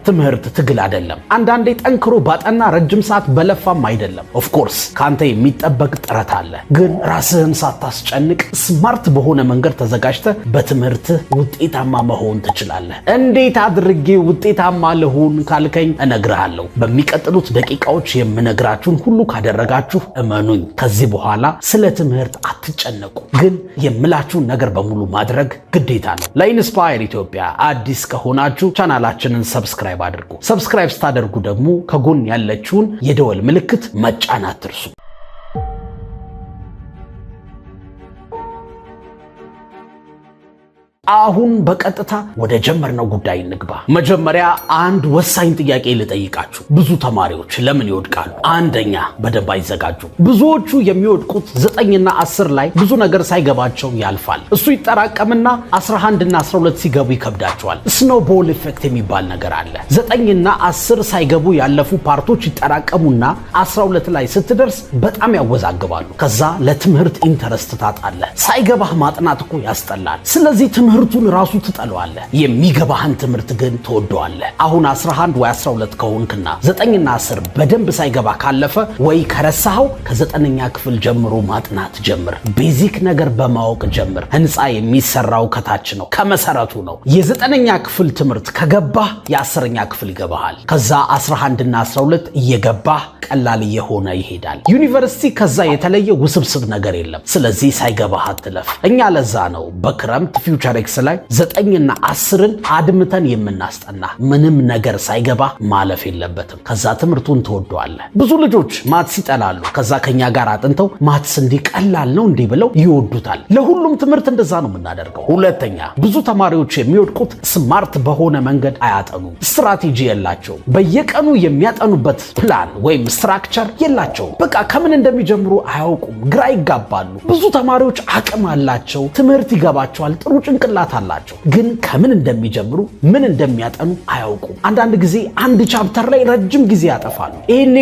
ትምህርት ትግል አይደለም። አንዳንዴ ጠንክሮ ባጠና ረጅም ሰዓት በለፋም አይደለም። ኦፍ ኮርስ ካንተ የሚጠበቅ ጥረት አለ። ግን ራስህን ሳታስጨንቅ ስማርት በሆነ መንገድ ተዘጋጅተህ በትምህርትህ ውጤታማ መሆን ትችላለህ። እንዴት አድርጌ ውጤታማ ልሁን ካልከኝ እነግርሃለሁ። በሚቀጥሉት ደቂቃዎች የምነግራችሁን ሁሉ ካደረጋችሁ እመኑኝ ከዚህ በኋላ ስለ ትምህርት አትጨነቁ። ግን የምላችሁን ነገር በሙሉ ማድረግ ግዴታ ነው። ለኢንስፓየር ኢትዮጵያ አዲስ ከሆናችሁ ቻናላችንን ሰብስክራይብ አድርጉ። ሰብስክራይብ ስታደርጉ ደግሞ ከጎን ያለችውን የደወል ምልክት መጫን አትርሱ። አሁን በቀጥታ ወደ ጀመርነው ጉዳይ እንግባ። መጀመሪያ አንድ ወሳኝ ጥያቄ ልጠይቃችሁ። ብዙ ተማሪዎች ለምን ይወድቃሉ? አንደኛ በደንብ አይዘጋጁም። ብዙዎቹ የሚወድቁት 9 እና 10 ላይ ብዙ ነገር ሳይገባቸው ያልፋል። እሱ ይጠራቀምና 11 እና 12 ሲገቡ ይከብዳቸዋል። ስኖቦል ኢፌክት የሚባል ነገር አለ። 9 እና 10 ሳይገቡ ያለፉ ፓርቶች ይጠራቀሙና 12 ላይ ስትደርስ በጣም ያወዛግባሉ። ከዛ ለትምህርት ኢንተረስት ታጣለህ። ሳይገባህ ማጥናት እኮ ያስጠላል። ስለዚህ ትምህርቱን ራሱ ትጠለዋለህ። የሚገባህን ትምህርት ግን ትወደዋለህ። አሁን 11 ወይ 12 ከሆንክና 9 እና 10 በደንብ ሳይገባ ካለፈ ወይ ከረሳኸው ከ9ኛ ክፍል ጀምሮ ማጥናት ጀምር። ቤዚክ ነገር በማወቅ ጀምር። ህንፃ የሚሰራው ከታች ነው፣ ከመሰረቱ ነው። የ9ኛ ክፍል ትምህርት ከገባህ የ10ኛ ክፍል ይገባሃል። ከዛ 11 እና 12 እየገባህ ቀላል እየሆነ ይሄዳል። ዩኒቨርሲቲ ከዛ የተለየ ውስብስብ ነገር የለም። ስለዚህ ሳይገባህ አትለፍ። እኛ ለዛ ነው በክረምት ፊውቸር ኤክስ ላይ 9 እና 10ን አድምተን የምናስጠና። ምንም ነገር ሳይገባ ማለፍ የለበትም። ከዛ ትምህርቱን ትወደዋለህ። ብዙ ልጆች ማትስ ይጠላሉ። ከዛ ከኛ ጋር አጥንተው ማትስ እንዲቀላል ነው እንዲህ ብለው ይወዱታል። ለሁሉም ትምህርት እንደዛ ነው የምናደርገው። ሁለተኛ ብዙ ተማሪዎች የሚወድቁት ስማርት በሆነ መንገድ አያጠኑም። ስትራቴጂ የላቸውም። በየቀኑ የሚያጠኑበት ፕላን ወይም ስትራክቸር የላቸውም። በቃ ከምን እንደሚጀምሩ አያውቁም። ግራ ይጋባሉ። ብዙ ተማሪዎች አቅም አላቸው፣ ትምህርት ይገባቸዋል፣ ጥሩ ጭንቅላት አላቸው። ግን ከምን እንደሚጀምሩ ምን እንደሚያጠኑ አያውቁም። አንዳንድ ጊዜ አንድ ቻፕተር ላይ ረጅም ጊዜ ያጠፋሉ። ይሄኔ